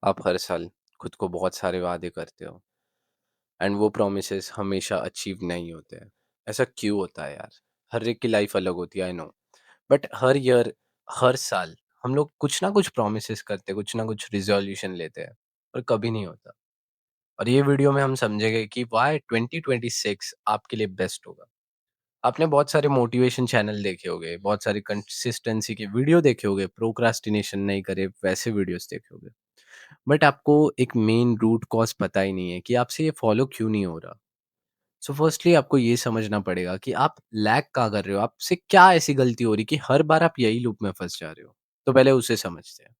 आप हर साल खुद को बहुत सारे वादे करते हो एंड वो प्रॉमिसेस हमेशा अचीव नहीं होते हैं। ऐसा क्यों होता है यार? हर एक की लाइफ अलग होती है, आई नो। बट हर ईयर, हर साल हम लोग कुछ ना कुछ प्रॉमिसेस करते हैं, कुछ ना कुछ रिजोल्यूशन लेते हैं और कभी नहीं होता। और ये वीडियो में हम समझेंगे कि वाई 2026 आपके लिए बेस्ट होगा। आपने बहुत सारे मोटिवेशन चैनल देखे होंगे, बहुत सारी कंसिस्टेंसी के वीडियो देखे होंगे, प्रोक्रास्टिनेशन नहीं करे वैसे वीडियोस देखे होंगे। बट आपको एक मेन रूट कॉज पता ही नहीं है कि आपसे ये फॉलो क्यों नहीं हो रहा। सो फर्स्टली आपको ये समझना पड़ेगा कि आप लैग क्या कर रहे हो, आपसे क्या ऐसी गलती हो रही कि हर बार आप यही लूप में फंस जा रहे हो। तो पहले उसे समझते हैं।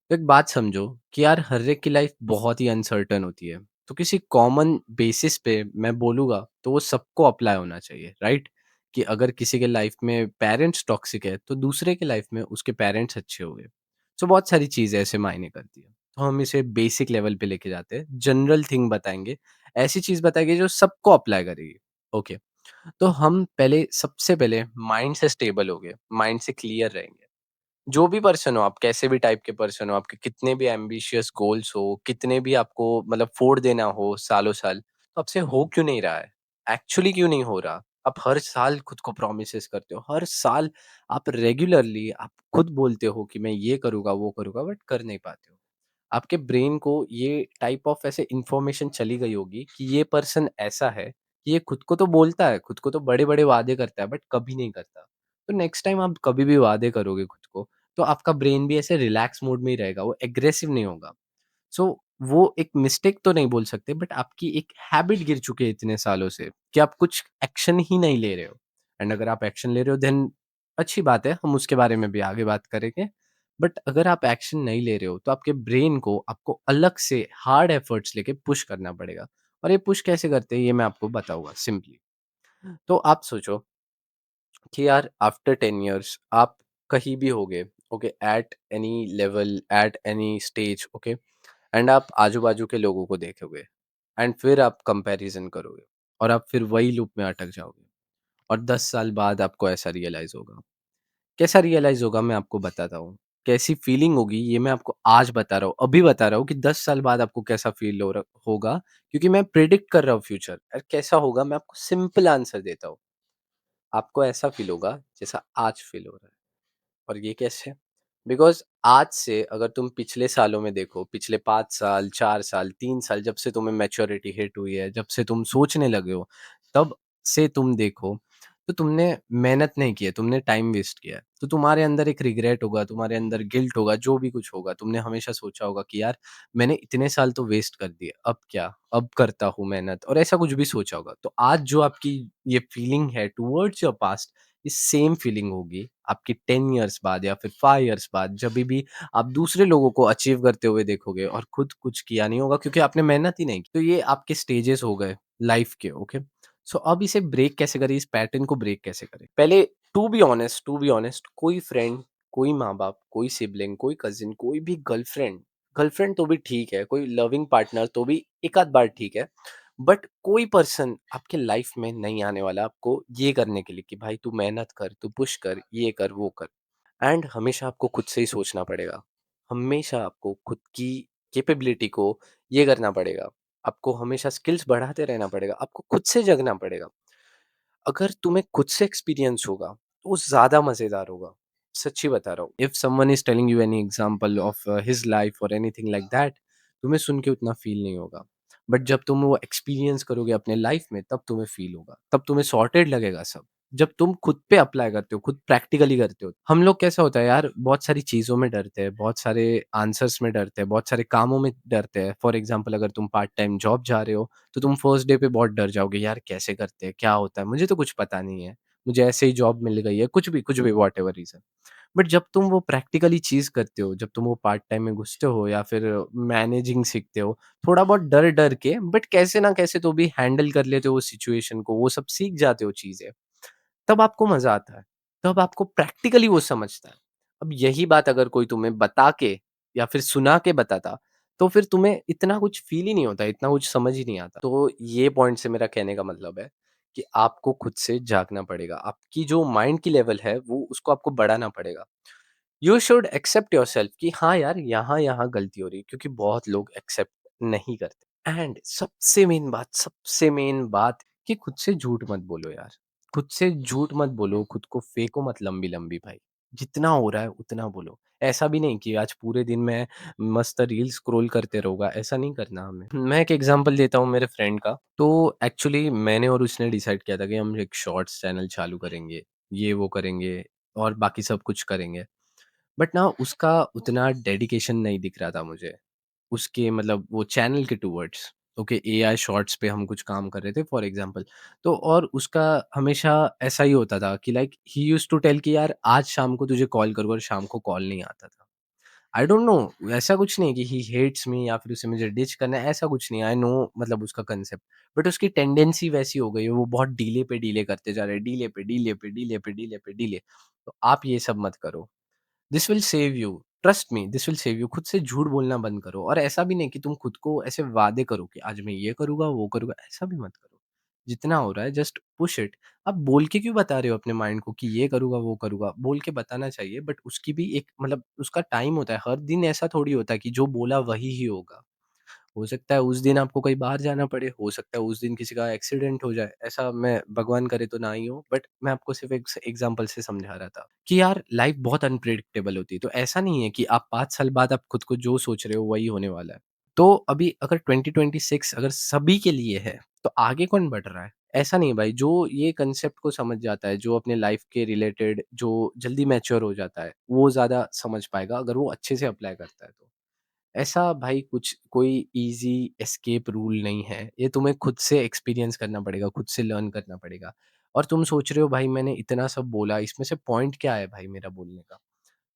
तो एक बात समझो कि यार हर एक की लाइफ बहुत ही अनसर्टन होती है। तो किसी कॉमन बेसिस पे मैं बोलूँगा तो वो सबको अप्लाई होना चाहिए, राइट? कि अगर किसी के लाइफ में पेरेंट्स टॉक्सिक है तो दूसरे के लाइफ में उसके पेरेंट्स अच्छे हो गए। सो बहुत सारी चीज़ें ऐसे मायने करती है। तो हम इसे बेसिक लेवल पे लेके जाते हैं, जनरल थिंग बताएँगे, ऐसी चीज़ बताएँगे जो सबको अप्लाई करेगी। ओके, तो हम पहले सबसे पहले माइंड से स्टेबल हो गए, माइंड से क्लियर रहेंगे। जो भी पर्सन हो आप, कैसे भी टाइप के पर्सन हो, आपके कितने भी एम्बिशियस गोल्स हो, कितने भी आपको मतलब फोड़ देना हो सालों-साल, तो आपसे हो क्यों नहीं रहा है? एक्चुअली क्यों नहीं हो रहा? आप हर साल खुद को प्रॉमिसेस करते हो, हर साल आप रेगुलरली आप खुद बोलते हो कि मैं ये करूँगा, वो करूँगा, बट कर नहीं पाते हो। आपके ब्रेन को ये टाइप ऑफ ऐसे इन्फॉर्मेशन चली गई होगी कि ये पर्सन ऐसा है, कि ये खुद को तो बोलता है, खुद को तो बड़े-बड़े वादे करता है, बट कभी नहीं करता। तो नेक्स्ट टाइम आप कभी भी वादे करोगे खुद को, तो आपका ब्रेन भी ऐसे रिलैक्स मोड में ही रहेगा, वो एग्रेसिव नहीं होगा। सो वो एक मिस्टेक तो नहीं बोल सकते, बट आपकी एक हैबिट गिर चुकी है इतने सालों से कि आप कुछ एक्शन ही नहीं ले रहे हो। एंड अगर आप एक्शन ले रहे हो देन अच्छी बात है, हम उसके बारे में भी आगे बात करेंगे। बट अगर आप एक्शन नहीं ले रहे हो तो आपके ब्रेन को आपको अलग से हार्ड एफर्ट्स लेके पुश करना पड़ेगा। और ये पुश कैसे करते हैं ये मैं आपको बताऊंगा सिंपली। तो आप सोचो कि यार आफ्टर 10 इयर्स आप कहीं भी होगे, okay, at any level, at any stage, okay, and आप आजू-बाजू के लोगों को देखोगे एंड फिर आप कंपैरिज़न करोगे और आप फिर वही लूप में अटक जाओगे और 10 साल बाद आपको ऐसा रियलाइज़ होगा। कैसा रियलाइज़ होगा मैं आपको बताता हूँ। कैसी फीलिंग होगी ये मैं आपको आज बता रहा हूँ, अभी बता रहा हूँ कि 10 साल बाद आपको कैसा फ़ील हो र होगा, क्योंकि मैं प्रेडिक्ट कर रहा हूँ फ्यूचर और कैसा होगा मैं आपको सिंपल आंसर देता हूँ। आपको ऐसा फ़ील होगा जैसा आज फ़ील हो रहा है। और ये कैसे? बिकॉज़ आज से अगर तुम पिछले सालों में देखो, पिछले 5 साल, 4 साल, 3 साल जब से तुम्हें मैच्योरिटी हिट हुई है, जब से तुम सोचने लगे हो, तब से तुम देखो, तो तुमने मेहनत नहीं की है, तुमने टाइम वेस्ट किया है। तो तुम्हारे अंदर एक रिग्रेट होगा, तुम्हारे अंदर गिल्ट होगा, जो भी कुछ होगा, तुमने हमेशा सोचा होगा कि यार मैंने इतने साल तो वेस्ट कर दिए, अब क्या? अब करता हूँ मेहनत और ऐसा कुछ भी सोचा होगा। तो आज जो आपकी ये फीलिंग है टुवर्ड्स योर पास्ट, ये सेम फीलिंग होगी आपके 10 इयर्स बाद या फिर 5 इयर्स बाद, जभी भी आप दूसरे लोगों को अचीव करते हुए देखोगे और खुद कुछ किया नहीं होगा क्योंकि आपने मेहनत ही नहीं की। तो ये आपके स्टेजेस हो गए लाइफ के, ओके। सो अब इसे ब्रेक कैसे करें, इस पैटर्न को ब्रेक कैसे करें? पहले टू बी ऑनेस्ट कोई फ्रेंड, कोई माँ-बाप, कोई सिबलिंग, कोई कज़िन, कोई भी गर्लफ्रेंड, गर्लफ्रेंड तो भी ठीक है, कोई लविंग पार्टनर तो भी एक आध बार ठीक है। बट कोई पर्सन आपके लाइफ में नहीं आने वाला आपको ये करने के लिए कि भाई तू मेहनत कर, तू पुश कर, ये कर, वो कर। एंड हमेशा आपको खुद से ही सोचना पड़ेगा। हमेशा आपको खुद की कैपेबिलिटी को ये करना पड़ेगा। आपको हमेशा स्किल्स बढ़ाते रहना पड़ेगा। आपको खुद से जगना पड़ेगा। अगर तुम्हें खुद से एक्सपीरियंस होगा, तो वो ज़्यादा मज़ेदार होगा। सच्ची बता रहा हूँ। If someone is telling you any example of his life और एनीथिंग लाइक दैट, तुम्हें सुन के उतना फ़ील नहीं होगा। बट जब तुम वो एक्सपीरियंस करोगे अपने लाइफ़ में, तब तुम्हें फ़ील होगा। तब तुम्हें सॉर्टेड लगेगा सब। जब तुम खुद पे अप्लाई करते हो, खुद प्रैक्टिकली करते हो। हम लोग कैसा होता है यार, बहुत सारी चीज़ों में डरते हैं, बहुत सारे आंसर्स में डरते हैं, बहुत सारे कामों में डरते हैं। फॉर एग्ज़ाम्पल अगर तुम पार्ट टाइम जॉब जा रहे हो, तो तुम फर्स्ट डे पे बहुत डर जाओगे, यार कैसे करते हैं? क्या होता है? मुझे तो कुछ पता नहीं है। मुझे ऐसे ही जॉब मिल गई है, कुछ भी व्हाटएवर रीज़न। बट जब तुम वो प्रैक्टिकली चीज़ करते हो, जब तुम वो पार्ट टाइम में घुसते हो या फिर मैनेजिंग सीखते हो, थोड़ा बहुत डर-डर के बट कैसे ना कैसे तो भी हैंडल कर लेते हो वो सिचुएशन को, वो सब सीख जाते हो चीज़ें। तब आपको मज़ा आता है, तब आपको प्रैक्टिकली वो समझता है। अब यही बात अगर कोई तुम्हें बता के या फिर सुना के बताता, तो फिर तुम्हें इतना कुछ फ़ील ही नहीं होता, इतना कुछ समझ ही नहीं आता। तो ये पॉइंट से मेरा कहने का मतलब है कि आपको खुद से जागना पड़ेगा। आपकी जो माइंड की लेवल है, वो उसको आपको बढ़ाना पड़ेगा। यू शुड एक्सेप्ट योरसेल्फ कि हाँ यार, यहाँ-यहाँ गलती हो रही है, क्योंकि बहुत लोग एक्सेप्ट नहीं करते। एंड सबसे मेन बात कि खुद से झूठ मत बोलो यार। खुद से झूठ मत बोलो, खुद को फेंको मत लंबी-लंबी भाई। जितना हो रहा है उतना बोलो। ऐसा भी नहीं कि आज पूरे दिन मैं मस्त रील स्क्रॉल करते रहूँगा, ऐसा नहीं करना हमें। मैं एक एग्ज़ाम्पल देता हूँ मेरे फ्रेंड का। तो एक्चुअली मैंने और उसने डिसाइड किया था कि हम एक शॉर्ट्स चैनल चालू करेंगे, ये वो करेंगे और बाकी सब कुछ करेंगे। बट ना उसका उतना डेडिकेशन नहीं दिख रहा था मुझे। उसके मतलब वो चैनल के टुवर्ड्स, ओके, एआई शॉर्ट्स पे हम कुछ काम कर रहे थे फॉर एग्ज़ाम्पल। तो और उसका हमेशा ऐसा ही होता था कि लाइक ही यूज्ड टू टेल कि यार आज शाम को तुझे कॉल करूँगा, और शाम को कॉल नहीं आता था। आई डोंट नो, ऐसा कुछ नहीं कि ही हेट्स मी या फिर उसे मुझे डिच करना है, ऐसा कुछ नहीं। आई नो मतलब उसका कांसेप्ट, बट उसकी टेंडेंसी वैसी हो गई है, वो बहुत डीले पे डीले करते जा रहे हैं, डीले पे डीले पे डीले पे डीले पे डीले। तो आप ये सब मत करो। This will save you, trust me, this will save you. खुद से झूठ बोलना बंद करो, और ऐसा भी नहीं कि तुम खुद को ऐसे वादे करो कि आज मैं ये करूँगा, वो करूँगा, ऐसा भी मत करो। जितना हो रहा है जस्ट पुश इट। आप बोल के क्यों बता रहे हो अपने माइंड को कि ये करूँगा, वो करूँगा? बोल के बताना चाहिए, बट उसकी भी एक मतलब उसका टाइम होता है। हर दिन ऐसा थोड़ी होता है कि जो बोला वही ही होगा। हो सकता है उस दिन आपको कहीं बाहर जाना पड़े, हो सकता है उस दिन किसी का एक्सीडेंट हो जाए, ऐसा मैं भगवान करे तो ना ही हो, बट मैं आपको सिर्फ़ एक एग्ज़ाम्पल से समझा रहा था कि यार लाइफ़ बहुत अनप्रेडिक्टेबल होती है, तो ऐसा नहीं है कि आप 5 साल बाद आप खुद को जो सोच रहे हो वही होने वाला है। तो अभी अगर 2026 अगर सभी के लिए है, तो आगे कौन बढ़ रहा है? ऐसा नहीं है भाई, जो ये कांसेप्ट को समझ जाता है, जो अपने लाइफ़ के रिलेटेड जो जल्दी मैच्योर हो जाता है, वो ज़्यादा समझ पाएगा अगर वो अच्छे से अप्लाई करता है तो। ऐसा भाई कुछ कोई ईज़ी एस्केप रूल नहीं है। ये तुम्हें खुद से एक्सपीरियंस करना पड़ेगा, खुद से लर्न करना पड़ेगा। और तुम सोच रहे हो भाई मैंने इतना सब बोला, इसमें से पॉइंट क्या है भाई मेरा बोलने का?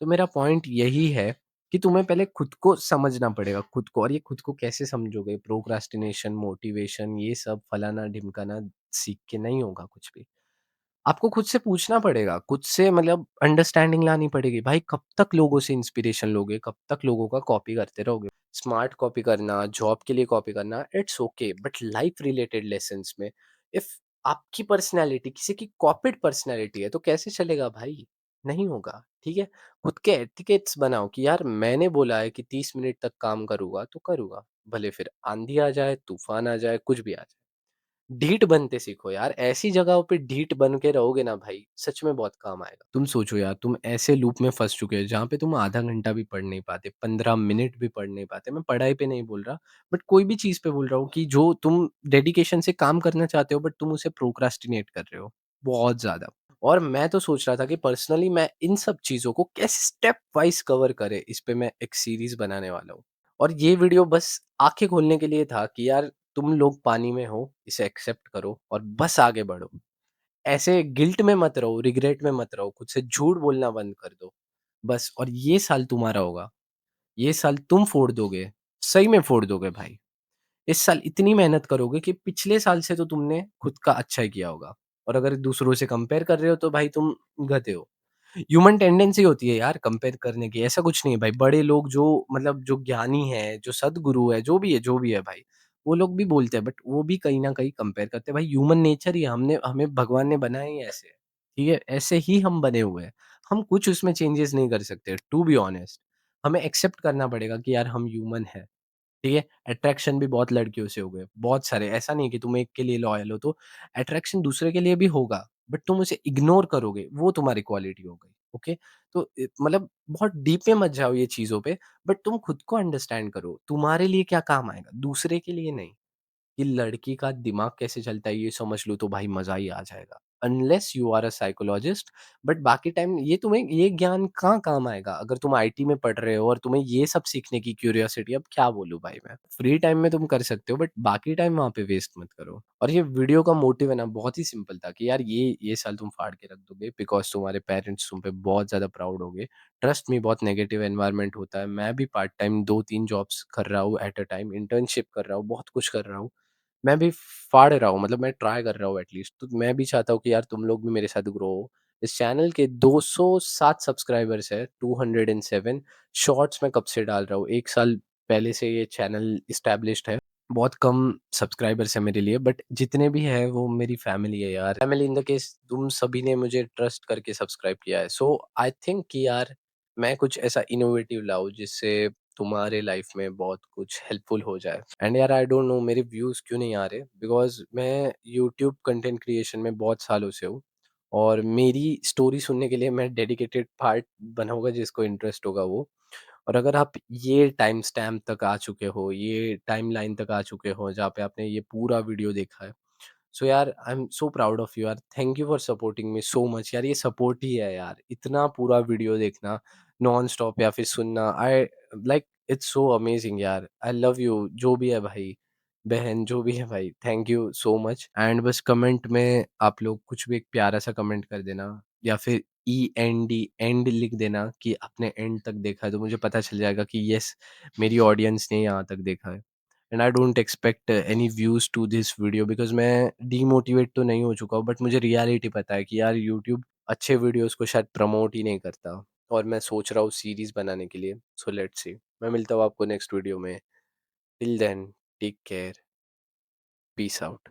तो मेरा पॉइंट यही है कि तुम्हें पहले खुद को समझना पड़ेगा, खुद को। और ये खुद को कैसे समझोगे? प्रोक्रास्टिनेशन, मोटिवेशन, ये सब फलाना-ढिमकाना सीख के नहीं होगा कुछ भी। आपको खुद से पूछना पड़ेगा, खुद से मतलब अंडरस्टैंडिंग लानी पड़ेगी। भाई कब तक लोगों से इंस्पिरेशन लोगे? कब तक लोगों का कॉपी करते रहोगे? स्मार्ट कॉपी करना, जॉब के लिए कॉपी करना, it's okay, but life related lessons में इफ आपकी पर्सनैलिटी किसी की कॉपीड पर्सनैलिटी है, तो कैसे चलेगा भाई? नहीं होगा, ठीक है? खुद के एटिकेट्स बनाओ कि यार मैंने बोला है कि 30 मिनट तक काम करूँगा, तो करूँगा। भले फिर आँधी आ जाए, तूफ़ान आ जाए, कुछ भी आ जाए। ढीठ बनते सीखो यार, ऐसी जगहों पे ढीठ बन के रहोगे ना भाई, सच में बहुत काम आएगा। तुम सोचो यार, तुम ऐसे लूप में फँस चुके हो जहाँ पे तुम आधा घंटा भी पढ़ नहीं पाते, 15 मिनट भी पढ़ नहीं पाते। मैं पढ़ाई पे नहीं बोल रहा, बट कोई भी चीज़ पे बोल रहा हूँ कि जो तुम डेडिकेशन से काम करना चाहते हो, बट तुम उसे प्रोक्रास्टिनेट कर रहे हो, बहुत ज़्यादा। और मैं तो सोच रहा था कि पर्सनली मैं इन सब चीज़ों को कैसे स्टेप वाइज़ कवर करे, इस पे मैं एक सीरीज़ बनाने वाला हूँ। और ये वीडियो बस आँखें खोलने के लिए था कि यार तुम लोग पानी में हो, इसे एक्सेप्ट करो और बस आगे बढ़ो। ऐसे गिल्ट में मत रहो, रिग्रेट में मत रहो, खुद से झूठ बोलना बंद कर दो। बस, और ये साल तुम्हारा होगा, ये साल तुम फोड़ दोगे, सही में फोड़ दोगे भाई। इस साल इतनी मेहनत करोगे कि पिछले साल से तो तुमने खुद का अच्छा ही किया होगा। और अगर दूसरों से कंपेयर कर रहे हो तो भाई तुम गधे हो। ह्यूमन टेंडेंसी होती है यार कंपेयर करने की, ऐसा कुछ नहीं है भाई। बड़े लोग जो मतलब जो ज्ञानी हैं, जो सद्गुरु है, जो भी है भाई, वो लोग भी बोलते हैं, बट वो भी कहीं न कहीं कंपेयर करते हैं। भाई ह्यूमन नेचर ही है, हमने हमें भगवान ने बनाया ही ऐसे है, ठीक है? ऐसे ही हम बने हुए हैं। हम कुछ उसमें चेंजेज़ नहीं कर सकते, टू बी ऑनेस्ट। हमें एक्सेप्ट करना पड़ेगा कि यार हम ह्यूमन हैं। ठीक है? अट्रैक्शन भी बहुत लड़कियों से हो गए, बहुत सारे। ऐसा नहीं है कि तुम एक के लिए लॉयल हो, तो अट्रैक्शन दूसरे के लिए भी होगा, बट तुम उसे इग्नोर करोगे, वो तुम्हारी क्वालिटी हो गई, ओके? तो मतलब बहुत डीप में मत जाओ ये चीज़ों पे, बट तुम खुद को अंडरस्टैंड करो, तुम्हारे लिए क्या काम आएगा, दूसरे के लिए नहीं। कि लड़की का दिमाग कैसे चलता है ये समझ लो तो भाई मज़ा ही आ जाएगा। Unless you are a psychologist, but बाकी टाइम ये तुम्हें ये ज्ञान कहाँ काम आएगा? अगर तुम आईटी में पढ़ रहे हो और तुम्हें ये सब सीखने की क्यूरियोसिटी, अब क्या बोलूँ भाई मैं? फ्री टाइम में तुम कर सकते हो, बट बाकी टाइम वहाँ पे वेस्ट मत करो। और ये वीडियो का मोटिव है ना बहुत ही सिंपल था कि यार ये साल तुम फाड़ के रख दोगे, बिकॉज़ तुम्हारे पेरेंट्स तुम पे बहुत ज़्यादा प्राउड होंगे। ट्रस्ट मी, बहुत नेगेटिव एनवायरनमेंट होता है। मैं भी पार्ट टाइम 2-3 जॉब्स कर रहा हूँ एट अ टाइम, इंटर्नशिप कर रहा हूँ, बहुत कुछ कर रहा हूँ। मैं भी फाड़ रहा हूँ, मतलब मैं ट्राई कर रहा हूँ एटलीस्ट। तो मैं भी चाहता हूँ कि यार तुम लोग भी मेरे साथ ग्रो हो। इस चैनल के 207 सब्सक्राइबर्स हैं, 207 शॉर्ट्स मैं कब से डाल रहा हूँ। 1 साल पहले से ये चैनल एस्टेब्लिश्ड है। बहुत कम सब्सक्राइबर्स हैं मेरे लिए, बट जितने भी हैं वो मेरी फैमिली है यार। फैमिली इन द केस तुम सभी ने मुझे ट्रस्ट करके सब्सक्राइब किया है। सो आई थिंक कि यार मैं कुछ ऐसा इनोवेटिव लाऊँ जिससे तुम्हारे लाइफ में बहुत कुछ हेल्पफुल हो जाए। एंड यार आई डोंट नो मेरे व्यूज़ क्यों नहीं आ रहे, बिकॉज़ मैं यूट्यूब कंटेंट क्रिएशन में बहुत सालों से हूँ और मेरी स्टोरी सुनने के लिए मैं डेडिकेटेड पार्ट बनाऊँगा जिसको इंटरेस्ट होगा वो। और अगर आप ये टाइम स्टैम्प तक आ चुके हो, ये टाइमलाइन तक आ चुके हो जहाँ पे आपने ये पूरा वीडियो देखा है, सो यार I am so proud of you यार, thank you for supporting me so much यार। ये सपोर्ट ही है यार, इतना पूरा वीडियो देखना नॉन स्टॉप या फिर सुनना, I like it's so amazing यार। आई लव यू जो भी है भाई, बहन जो भी है भाई, thank you so much. And बस कमेंट में आप लोग कुछ भी एक प्यारा सा कमेंट कर देना, या फिर एंड लिख देना कि आपने एंड तक देखा है, तो मुझे पता चल जाएगा कि यस, मेरी ऑडियंस ने यहाँ तक देखा है। And I don't expect any views to this video, because मैं डीमोटिवेट तो नहीं हो चुका हूँ, बट मुझे रियलिटी पता है कि यार यूट्यूब अच्छे वीडियोस को शायद प्रमोट ही नहीं करता। और मैं सोच रहा हूँ सीरीज बनाने के लिए, सो लेट्स सी। मैं मिलता हूँ आपको नेक्स्ट वीडियो में। Till then, take care, peace out.